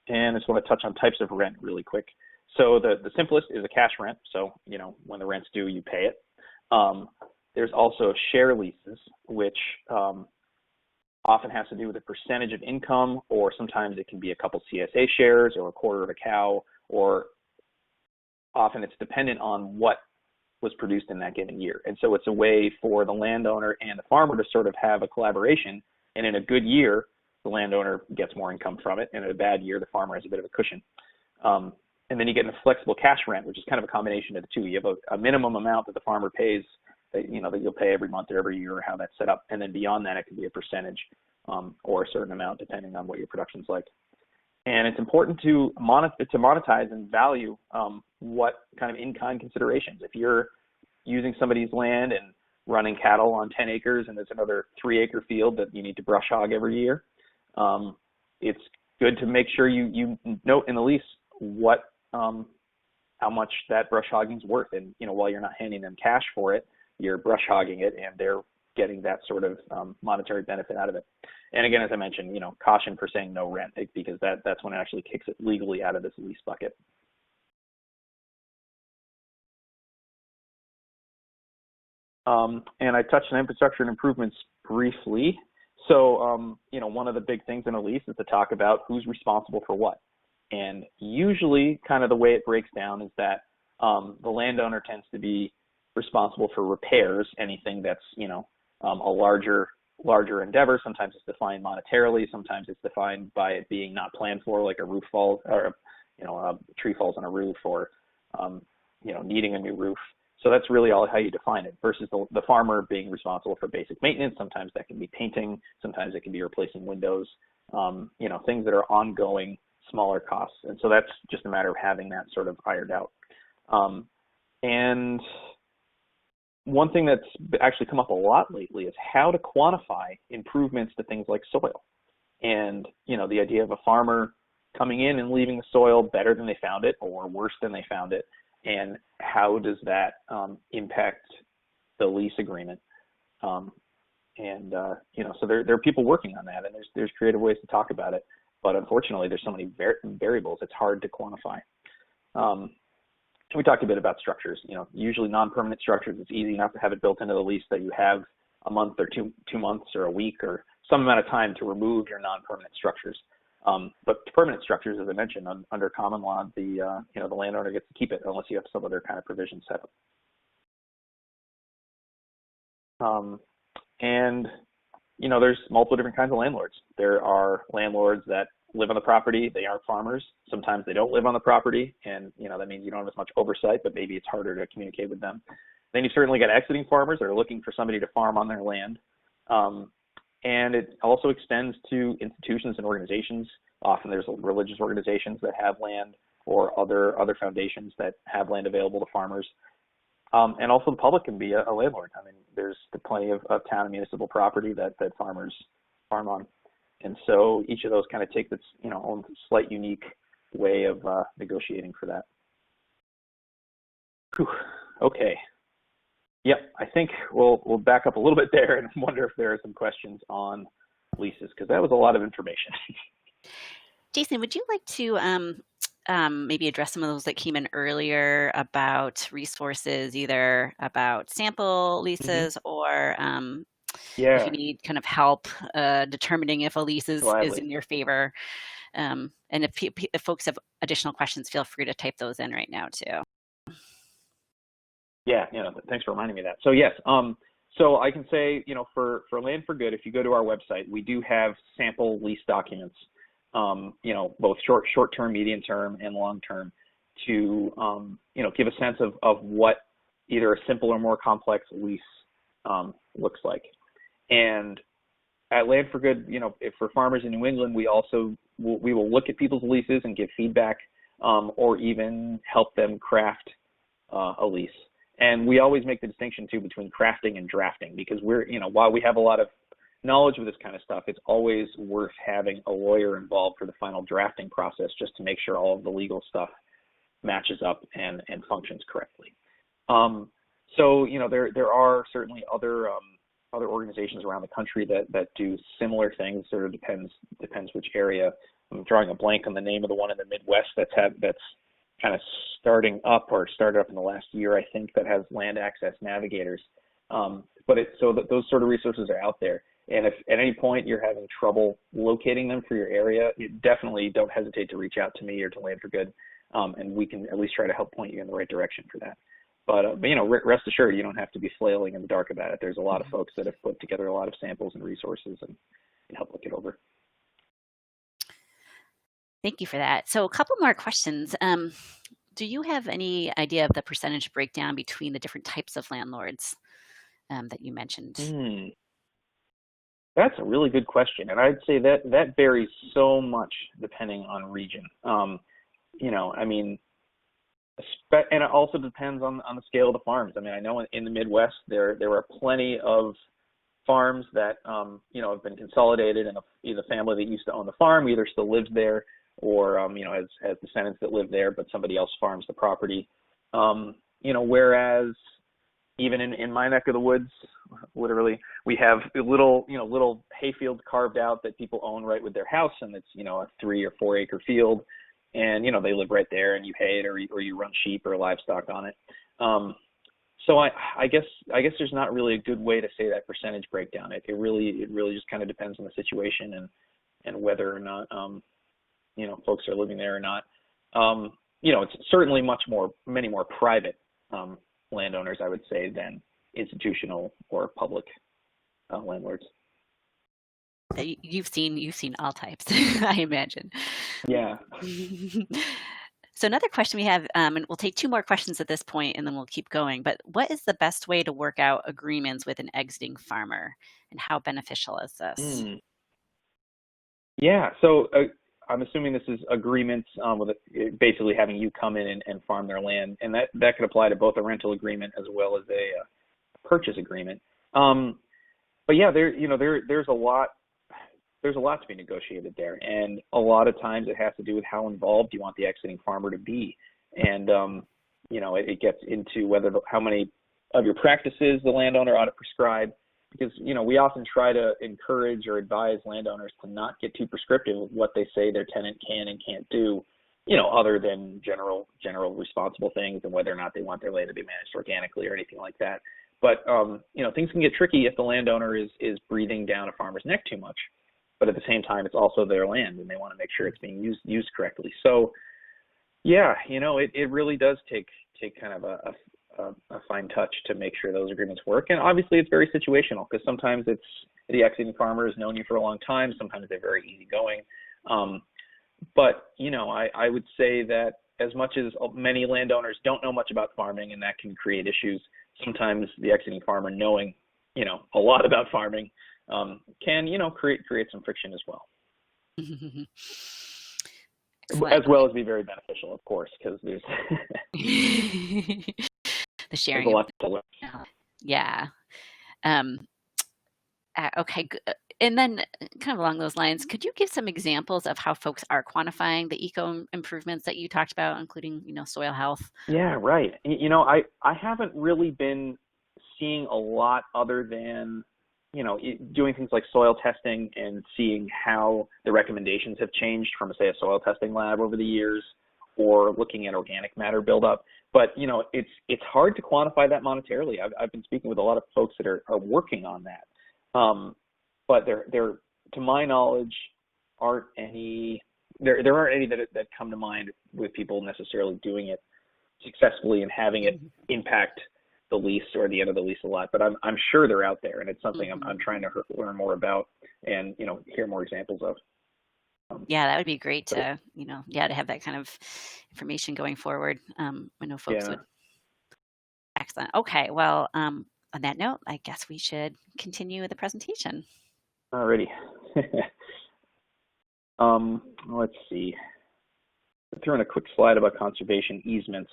And I just want to touch on types of rent really quick. So the simplest is a cash rent. So, when the rent's due, you pay it. There's also share leases, which often has to do with a percentage of income, or sometimes it can be a couple CSA shares or a quarter of a cow, or often it's dependent on what was produced in that given year. And so it's a way for the landowner and the farmer to sort of have a collaboration, and in a good year, the landowner gets more income from it, and in a bad year, the farmer has a bit of a cushion. And then you get a flexible cash rent, which is kind of a combination of the two. You have a minimum amount that the farmer pays, that you'll pay every month or every year, or how that's set up. And then beyond that, it could be a percentage or a certain amount, depending on what your production's like. And it's important to monetize and value what kind of in-kind considerations. If you're using somebody's land and running cattle on 10 acres and there's another 3-acre field that you need to brush hog every year, it's good to make sure you note in the lease what how much that brush hogging's worth. And while you're not handing them cash for it, you're brush hogging it, and they're getting that sort of monetary benefit out of it. And again, as I mentioned, caution for saying no rent, because that's when it actually kicks it legally out of this lease bucket. And I touched on infrastructure and improvements briefly. So, one of the big things in a lease is to talk about who's responsible for what. And usually kind of the way it breaks down is that The landowner tends to be responsible for repairs, anything that's, a larger endeavor. Sometimes it's defined monetarily. Sometimes it's defined by it being not planned for, like a roof falls, or, a tree falls on a roof, or, needing a new roof. So that's really all how you define it, versus the farmer being responsible for basic maintenance. Sometimes that can be painting. Sometimes it can be replacing windows, things that are ongoing, smaller costs. And so that's just a matter of having that sort of ironed out. And one thing that's actually come up a lot lately is how to quantify improvements to things like soil. And, the idea of a farmer coming in and leaving the soil better than they found it or worse than they found it, and how does that impact the lease agreement? So there are people working on that, and there's creative ways to talk about it. But unfortunately, there's so many variables, it's hard to quantify. We talked a bit about structures. Usually non-permanent structures, it's easy enough to have it built into the lease that you have a month or two months or a week or some amount of time to remove your non-permanent structures. But permanent structures, as I mentioned, under common law, the landowner gets to keep it unless you have some other kind of provision set up. There's multiple different kinds of landlords. There are landlords that live on the property. They aren't farmers. Sometimes they don't live on the property, and that means you don't have as much oversight, but maybe it's harder to communicate with them. Then you've certainly got exiting farmers that are looking for somebody to farm on their land. And it also extends to institutions and organizations. Often there's religious organizations that have land, or other foundations that have land available to farmers. And also the public can be a landlord. I mean, there's plenty of town and municipal property that farmers farm on. And so each of those kind of takes its own slight unique way of negotiating for that. Whew. Okay. Yep, I think we'll back up a little bit there and wonder if there are some questions on leases, because that was a lot of information. Jason, would you like to maybe address some of those that came in earlier about resources, either about sample leases or if you need kind of help determining if a lease is in your favor? And if folks have additional questions, feel free to type those in right now too. Yeah, thanks for reminding me of that. So yes, so I can say, for Land for Good, if you go to our website, we do have sample lease documents, both short-term, medium-term, and long-term, to, give a sense of what either a simple or more complex lease looks like. And at Land for Good, if for farmers in New England, we will look at people's leases and give feedback, or even help them craft a lease. And we always make the distinction too between crafting and drafting, because while we have a lot of knowledge of this kind of stuff, it's always worth having a lawyer involved for the final drafting process, just to make sure all of the legal stuff matches up and functions correctly. So there are certainly other organizations around the country that do similar things. Sort of depends which area. I'm drawing a blank on the name of the one in the Midwest that's kind of started up in the last year, I think, that has land access navigators. Those sort of resources are out there. And if at any point you're having trouble locating them for your area, you definitely don't hesitate to reach out to me or to Land for Good, and we can at least try to help point you in the right direction for that. But rest assured, you don't have to be flailing in the dark about it. There's a lot of folks that have put together a lot of samples and resources and help look it over. Thank you for that. So a couple more questions. Do you have any idea of the percentage breakdown between the different types of landlords that you mentioned? That's a really good question. And I'd say that varies so much depending on region. And it also depends on the scale of the farms. I mean, I know in the Midwest, there are plenty of farms that, have been consolidated, and the family that used to own the farm either still lives there, or, has descendants that live there, but somebody else farms the property. Whereas even in my neck of the woods, literally, we have little hayfields carved out that people own right with their house, and it's, a 3 or 4 acre field, and, they live right there, and you hay it, or you run sheep or livestock on it. So I guess there's not really a good way to say that percentage breakdown. It really just kind of depends on the situation and whether or not, folks are living there or not. it's certainly many more private landowners, I would say, than institutional or public landlords. You've seen all types, I imagine. Yeah. So another question we have, and we'll take two more questions at this point, and then we'll keep going. But what is the best way to work out agreements with an exiting farmer, and how beneficial is this? Yeah. So I'm assuming this is agreements with basically having you come in and farm their land, and that could apply to both a rental agreement as well as a purchase agreement. But yeah, there's a lot. There's a lot to be negotiated there, and a lot of times it has to do with how involved you want the exiting farmer to be, and it gets into how many of your practices the landowner ought to prescribe, because we often try to encourage or advise landowners to not get too prescriptive of what they say their tenant can and can't do, other than general responsible things, and whether or not they want their land to be managed organically or anything like that. But things can get tricky if the landowner is breathing down a farmer's neck too much. But at the same time, it's also their land, and they want to make sure it's being used correctly. So, yeah, it really does take kind of a fine touch to make sure those agreements work. And obviously, it's very situational, because sometimes it's the exiting farmer has known you for a long time. Sometimes they're very easygoing. But I would say that as much as many landowners don't know much about farming, and that can create issues, sometimes the exiting farmer knowing a lot about farming can create some friction as well. As well as be very beneficial, of course, because there's the sharing. There's a lot to learn. Yeah. Okay. And then, kind of along those lines, could you give some examples of how folks are quantifying the eco improvements that you talked about, including soil health? Yeah, right. I haven't really been seeing a lot other than doing things like soil testing and seeing how the recommendations have changed from, say, a soil testing lab over the years, or looking at organic matter buildup. But it's hard to quantify that monetarily. I've been speaking with a lot of folks that are working on that, but there to my knowledge aren't any. There aren't any that come to mind with people necessarily doing it successfully and having it impact the lease or the end of the lease a lot, but I'm sure they're out there, and it's something I'm trying to learn more about and hear more examples of. Yeah, that would be great to to have that kind of information going forward. I know folks would. Excellent. Okay, well, on that note, I guess we should continue with the presentation. Alrighty. Let's see. Throw in a quick slide about conservation easements,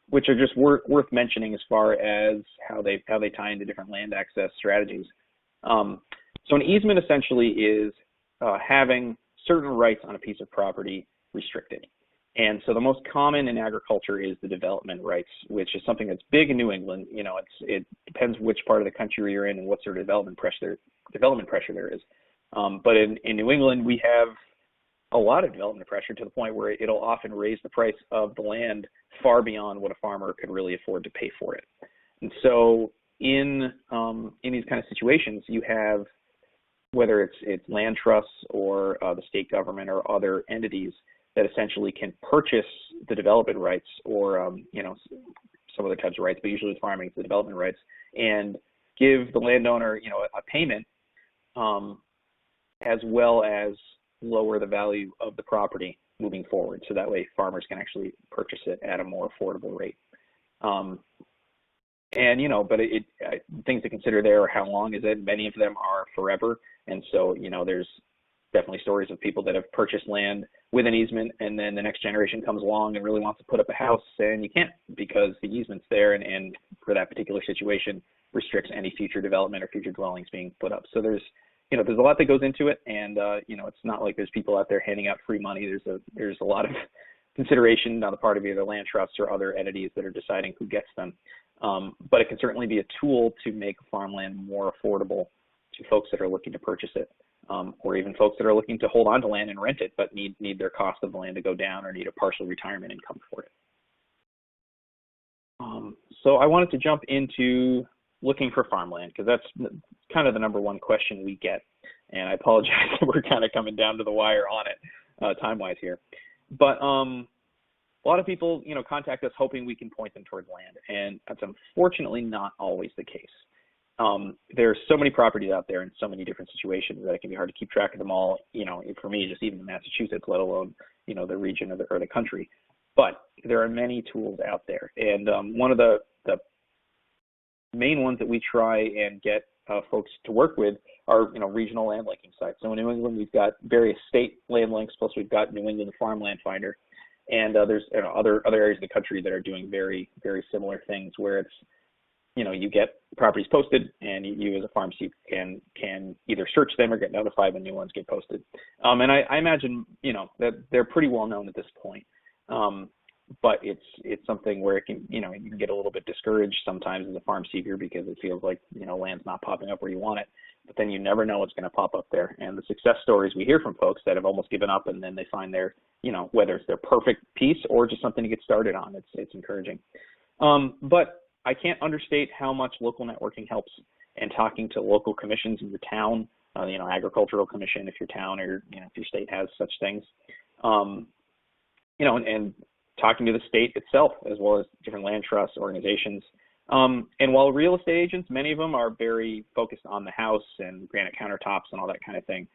which are just worth mentioning as far as how they tie into different land access strategies. So an easement essentially is having certain rights on a piece of property restricted. And so the most common in agriculture is the development rights, which is something that's big in New England. It depends which part of the country you're in and what sort of development pressure there is. But in New England, we have a lot of development pressure, to the point where it'll often raise the price of the land far beyond what a farmer could really afford to pay for it. And so in these kind of situations, you have, whether it's land trusts or the state government or other entities that essentially can purchase the development rights, or some other types of rights, but usually with farming it's the development rights, and give the landowner a payment, as well as lower the value of the property moving forward, so that way farmers can actually purchase it at a more affordable rate. But things to consider there are how long is it. Many of them are forever, and so there's definitely stories of people that have purchased land with an easement, and then the next generation comes along and really wants to put up a house, and you can't, because the easement's there, and for that particular situation restricts any future development or future dwellings being put up. So there's a lot that goes into it, and it's not like there's people out there handing out free money. There's a lot of consideration on the part of either land trusts or other entities that are deciding who gets them. But it can certainly be a tool to make farmland more affordable to folks that are looking to purchase it, or even folks that are looking to hold on to land and rent it, but need their cost of the land to go down, or need a partial retirement income for it. So I wanted to jump into looking for farmland, because that's kind of the number one question we get. And I apologize that we're kind of coming down to the wire on it time-wise here. But a lot of people, contact us hoping we can point them towards land, and that's unfortunately not always the case. There's so many properties out there in so many different situations that it can be hard to keep track of them all, for me, just even in Massachusetts, let alone, the region or the country. But there are many tools out there. And one of the main ones that we try and get folks to work with are, regional land linking sites. So in New England, we've got various state land links, plus we've got New England Farmland Finder. And there's other areas of the country that are doing very, very similar things where it's, you get properties posted, and you as a farm seeker can either search them or get notified when new ones get posted. And I imagine, that they're pretty well known at this point. But it's something where it can, you can get a little bit discouraged sometimes as a farm seeker because it feels like, land's not popping up where you want it. But then you never know what's going to pop up there. And the success stories we hear from folks that have almost given up, and then they find their, whether it's their perfect piece or just something to get started on, it's encouraging. But I can't understate how much local networking helps, and talking to local commissions in your town, agricultural commission if your town or, if your state has such things, and talking to the state itself, as well as different land trust organizations. And while real estate agents, many of them are very focused on the house and granite countertops and all that kind of thing.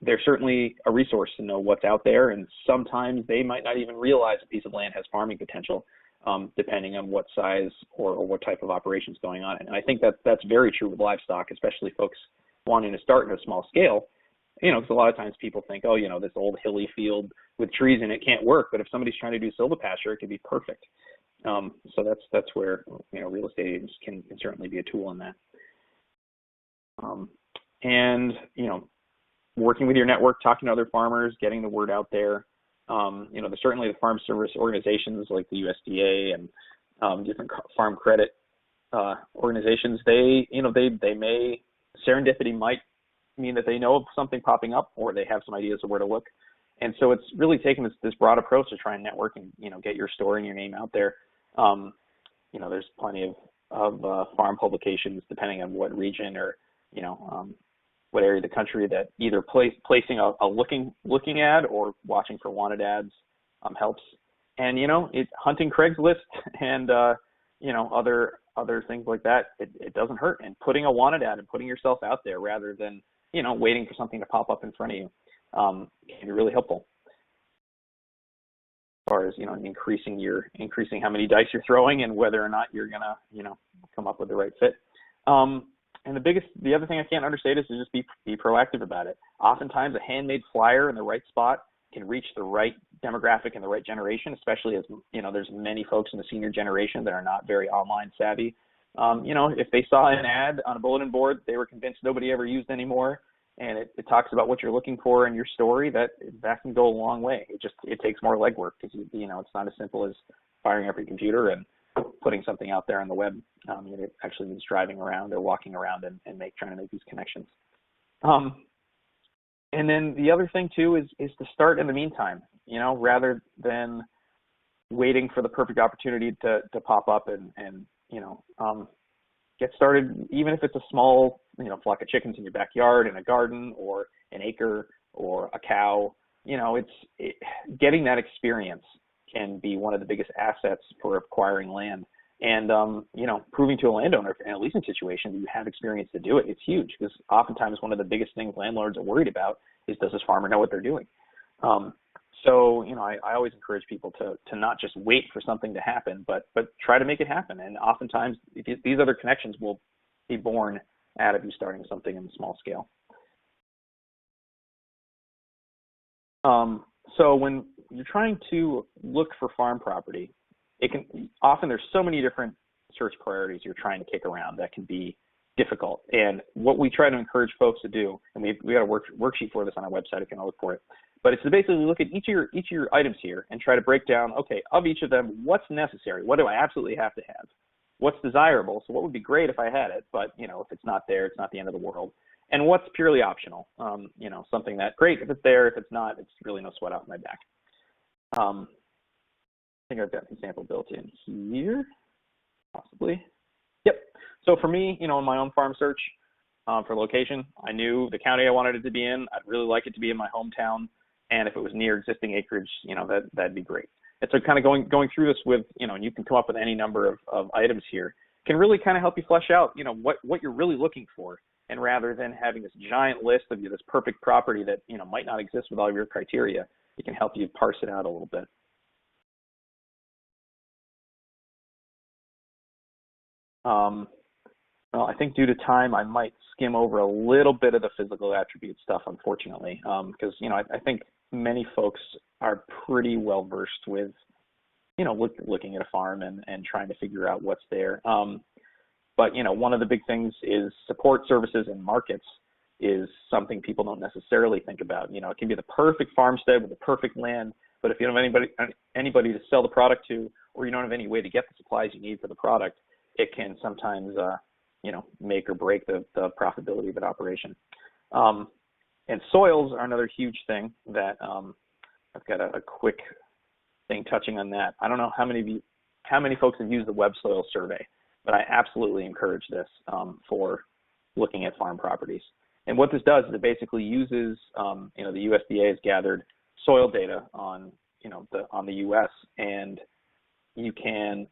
They're certainly a resource to know what's out there, and sometimes they might not even realize a piece of land has farming potential, depending on what size or what type of operation is going on. And I think that's very true with livestock, especially folks wanting to start in a small scale. Because a lot of times people think, oh, this old hilly field with trees in it can't work. But if somebody's trying to do silvopasture, it could be perfect. So that's where, real estate agents can certainly be a tool in that. And, working with your network, talking to other farmers, getting the word out there. There's certainly the farm service organizations like the USDA and different farm credit organizations. They may, serendipity might mean that they know of something popping up, or they have some ideas of where to look. And so it's really taking this broad approach to try and network and, get your story and your name out there. There's plenty of farm publications, depending on what region or, what area of the country, that either placing a looking ad or watching for wanted ads helps. And, hunting Craigslist and, other things like that, it doesn't hurt. And putting a wanted ad and putting yourself out there rather than, waiting for something to pop up in front of you can be really helpful. As far as, increasing how many dice you're throwing and whether or not you're going to, come up with the right fit. And the other thing I can't understate is to just be proactive about it. Oftentimes a handmade flyer in the right spot can reach the right demographic and the right generation, especially as, there's many folks in the senior generation that are not very online savvy. If they saw an ad on a bulletin board they were convinced nobody ever used anymore, and it talks about what you're looking for in your story, that can go a long way. It takes more legwork because, it's not as simple as firing up your computer and putting something out there on the web. It actually means driving around or walking around and trying to make these connections. And then the other thing too is to start in the meantime, rather than waiting for the perfect opportunity to pop up and get started, even if it's a small, flock of chickens in your backyard, in a garden or an acre or a cow. Getting that experience can be one of the biggest assets for acquiring land. And, proving to a landowner in a leasing situation that you have experience to do it, it's huge, because oftentimes one of the biggest things landlords are worried about is, does this farmer know what they're doing? So, I always encourage people to not just wait for something to happen, but try to make it happen. And oftentimes these other connections will be born out of you starting something in the small scale. So when you're trying to look for farm property, there's so many different search priorities you're trying to kick around that can be difficult. And what we try to encourage folks to do, and we got a worksheet for this on our website, if you can look for it, but it's to basically look at each of your items here and try to break down, okay, of each of them, what's necessary? What do I absolutely have to have? What's desirable? So what would be great if I had it, but if it's not there, it's not the end of the world. And what's purely optional? Something that, great, if it's there, if it's not, it's really no sweat off my back. I think I've got an example built in here, possibly. Yep. So for me, in my own farm search for location, I knew the county I wanted it to be in. I'd really like it to be in my hometown. And if it was near existing acreage, that'd be great. And so kind of going through this with, and you can come up with any number of items here, can really kind of help you flesh out, what you're really looking for. And rather than having this giant list of this perfect property that, might not exist with all of your criteria, it can help you parse it out a little bit. Well, I think due to time, I might skim over a little bit of the physical attribute stuff, unfortunately, because, I think many folks are pretty well versed with, looking at a farm and trying to figure out what's there. But, one of the big things is support services and markets is something people don't necessarily think about. It can be the perfect farmstead with the perfect land, but if you don't have anybody to sell the product to, or you don't have any way to get the supplies you need for the product, it can sometimes, make or break the profitability of an operation. And soils are another huge thing that I've got a quick thing touching on that. I don't know how many folks have used the web soil survey, but I absolutely encourage this for looking at farm properties. And what this does is it basically uses, the USDA has gathered soil data on, on the U.S. and you can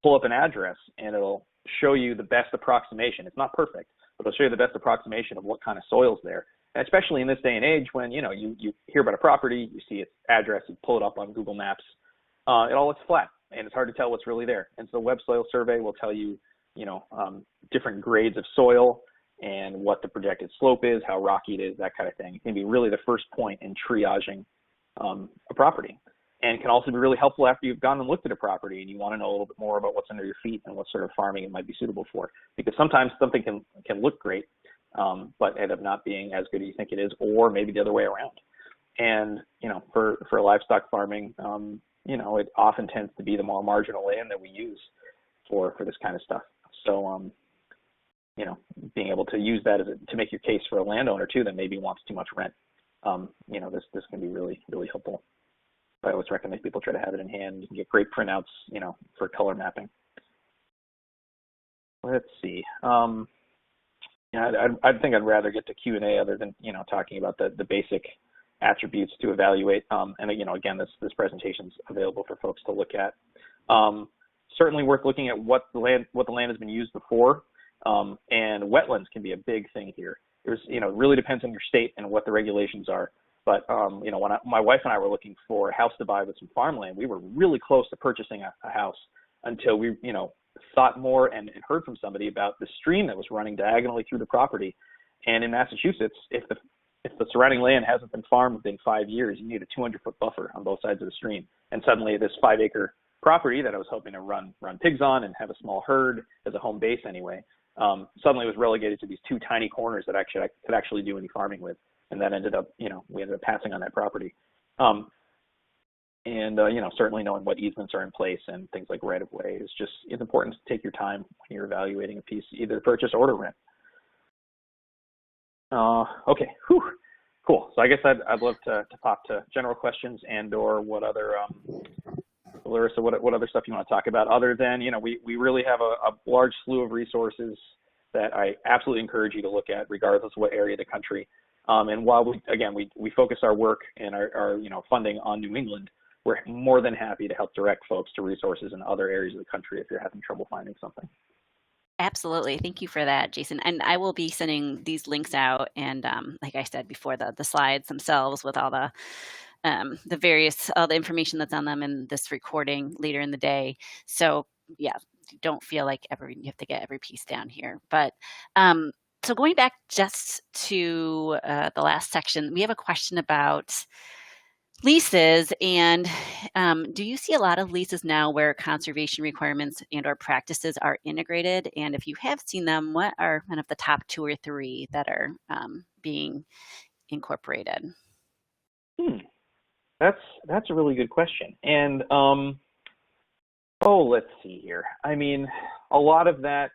pull up an address and it'll show you the best approximation. It's not perfect, but it'll show you the best approximation of what kind of soil's there. And especially in this day and age when, you hear about a property, you see its address, you pull it up on Google Maps, it all looks flat and it's hard to tell what's really there. And so the web soil survey will tell you, different grades of soil and what the projected slope is, how rocky it is, that kind of thing. It can be really the first point in triaging a property. And can also be really helpful after you've gone and looked at a property and you want to know a little bit more about what's under your feet and what sort of farming it might be suitable for. Because sometimes something can look great, but end up not being as good as you think it is, or maybe the other way around. And, for livestock farming, it often tends to be the more marginal land that we use for this kind of stuff. So, being able to use that to make your case for a landowner too that maybe wants too much rent, this can be really, really helpful. I always recommend people try to have it in hand. You can get great printouts, for color mapping. Let's see. I think I'd rather get to Q&A other than, talking about the basic attributes to evaluate. And, again, this presentation is available for folks to look at. Certainly worth looking at what the land has been used before. And wetlands can be a big thing here. It really depends on your state and what the regulations are. But, when my wife and I were looking for a house to buy with some farmland, we were really close to purchasing a house until we, thought more and heard from somebody about the stream that was running diagonally through the property. And in Massachusetts, if the surrounding land hasn't been farmed within 5 years, you need a 200-foot buffer on both sides of the stream. And suddenly this 5-acre property that I was hoping to run pigs on and have a small herd as a home base anyway, suddenly was relegated to these two tiny corners that I could actually do any farming with. And that ended up, we ended up passing on that property. Certainly knowing what easements are in place and things like right-of-way it's important to take your time when you're evaluating a piece, either purchase or to rent. Okay, whew. Cool. So I guess I'd love to pop to general questions and/or what other, Larissa, what other stuff you want to talk about other than, we really have a large slew of resources that I absolutely encourage you to look at regardless of what area of the country. And while we focus our work and our funding on New England, we're more than happy to help direct folks to resources in other areas of the country if you're having trouble finding something. Absolutely. Thank you for that, Jason. And I will be sending these links out. And like I said before, the slides themselves with all the all the information that's on them in this recording later in the day. So yeah, don't feel like you have to get every piece down here. But so going back just to the last section, we have a question about leases. And do you see a lot of leases now where conservation requirements and or practices are integrated? And if you have seen them, what are kind of the top 2 or 3 that are being incorporated? That's a really good question. And let's see here. I mean, a lot of that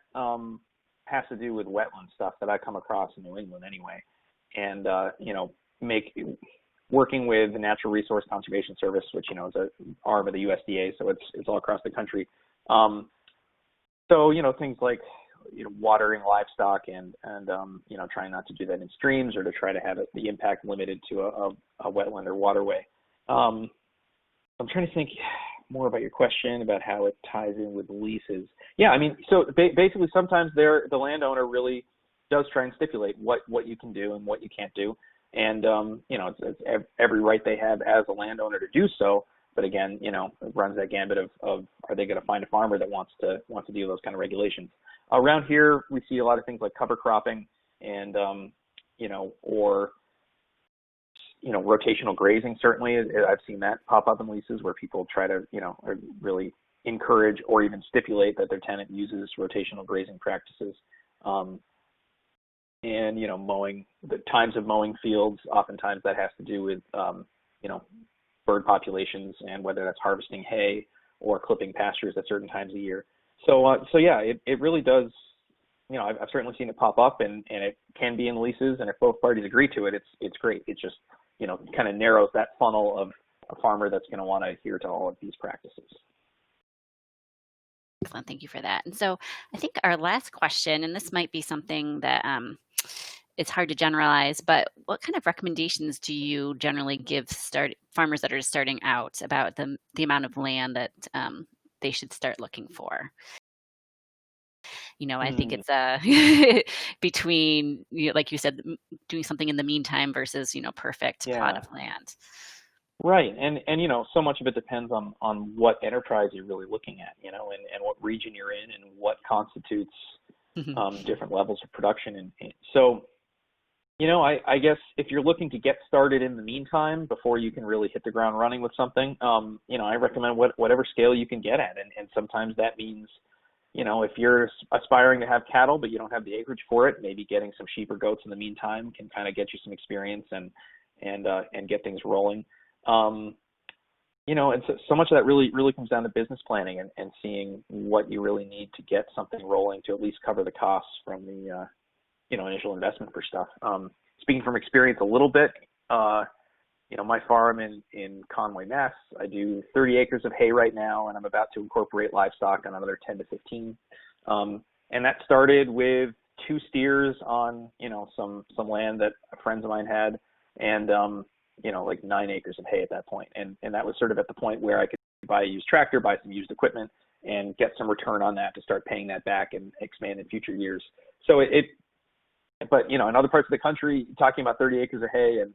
has to do with wetland stuff that I come across in New England anyway. And working with the Natural Resource Conservation Service, which is an arm of the USDA, so it's all across the country. Things like watering livestock and trying not to do that in streams or to try to have the impact limited to a wetland or waterway. I'm trying to think more about your question about how it ties in with leases. Yeah, I mean, so basically sometimes the landowner really does try and stipulate what you can do and what you can't do. And, it's every right they have as a landowner to do so. But again, it runs that gambit of are they going to find a farmer that wants to do those kind of regulations? Around here, we see a lot of things like cover cropping and, or rotational grazing. Certainly, I've seen that pop up in leases where people try to, really encourage or even stipulate that their tenant uses rotational grazing practices. And, mowing, the times of mowing fields, oftentimes that has to do with, bird populations and whether that's harvesting hay or clipping pastures at certain times of year. So yeah, it really does. I've certainly seen it pop up, and it can be in leases, and if both parties agree to it, it's great. It just, kind of narrows that funnel of a farmer that's going to want to adhere to all of these practices. Excellent. Thank you for that. And so I think our last question, and this might be something that it's hard to generalize, but what kind of recommendations do you generally give farmers that are starting out about the amount of land that they should start looking for? I think it's between, like you said, doing something in the meantime versus, perfect plot Yeah. of land. Right. And so much of it depends on what enterprise you're really looking at, and what region you're in and what constitutes different levels of production. And so, I guess if you're looking to get started in the meantime before you can really hit the ground running with something, I recommend whatever scale you can get at. And sometimes that means, if you're aspiring to have cattle, but you don't have the acreage for it, maybe getting some sheep or goats in the meantime can kind of get you some experience and get things rolling. And so much of that really comes down to business planning and seeing what you really need to get something rolling to at least cover the costs from the, initial investment for stuff. Speaking from experience a little bit, my farm in Conway, Mass, I do 30 acres of hay right now, and I'm about to incorporate livestock on another 10 to 15. And that started with 2 steers on, some land that friends of mine had, and, like 9 acres of hay at that point. And that was sort of at the point where I could buy a used tractor, buy some used equipment, and get some return on that to start paying that back and expand in future years. So but in other parts of the country, talking about 30 acres of hay and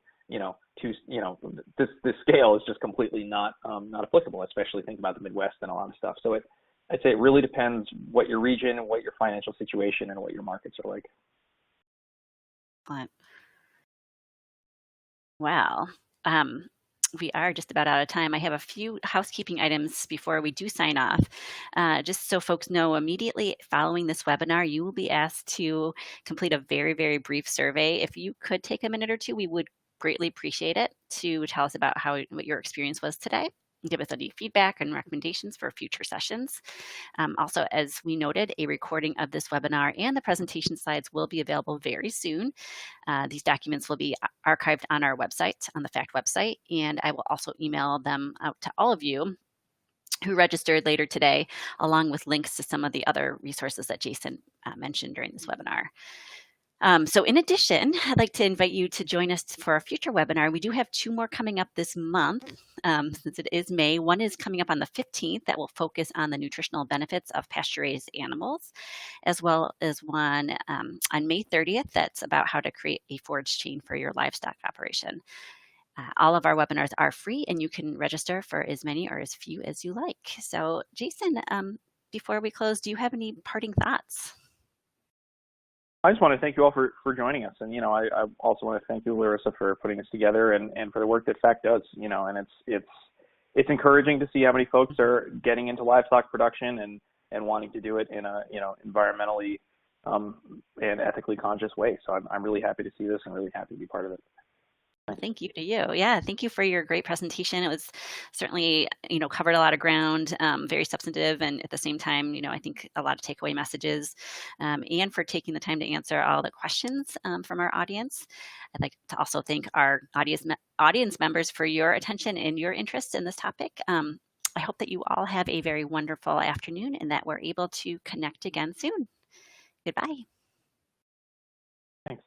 this scale is just completely not applicable, especially think about the Midwest and a lot of stuff. So I'd say it really depends what your region and what your financial situation and what your markets are like. Excellent. Wow. We are just about out of time. I have a few housekeeping items before we do sign off. Just so folks know, immediately following this webinar, you will be asked to complete a very, very brief survey. If you could take a minute or two, we would greatly appreciate it to tell us about what your experience was today. Give us any feedback and recommendations for future sessions. Also, as we noted, a recording of this webinar and the presentation slides will be available very soon. These documents will be archived on our website, on the FACT website, and I will also email them out to all of you who registered later today, along with links to some of the other resources that Jason mentioned during this webinar. So in addition, I'd like to invite you to join us for a future webinar. We do have 2 more coming up this month, since it is May. One is coming up on the 15th that will focus on the nutritional benefits of pasture-raised animals, as well as one on May 30th that's about how to create a forage chain for your livestock operation. All of our webinars are free, and you can register for as many or as few as you like. So Jason, before we close, do you have any parting thoughts? I just want to thank you all for joining us. And, I also want to thank you, Larissa, for putting this together and for the work that FACT does, and it's encouraging to see how many folks are getting into livestock production and wanting to do it in a, environmentally and ethically conscious way. So I'm really happy to see this and really happy to be part of it. Thank you to you. Yeah, thank you for your great presentation. It was certainly, covered a lot of ground, very substantive, and at the same time, I think a lot of takeaway messages, and for taking the time to answer all the questions from our audience. I'd like to also thank our audience members for your attention and your interest in this topic. I hope that you all have a very wonderful afternoon and that we're able to connect again soon. Goodbye.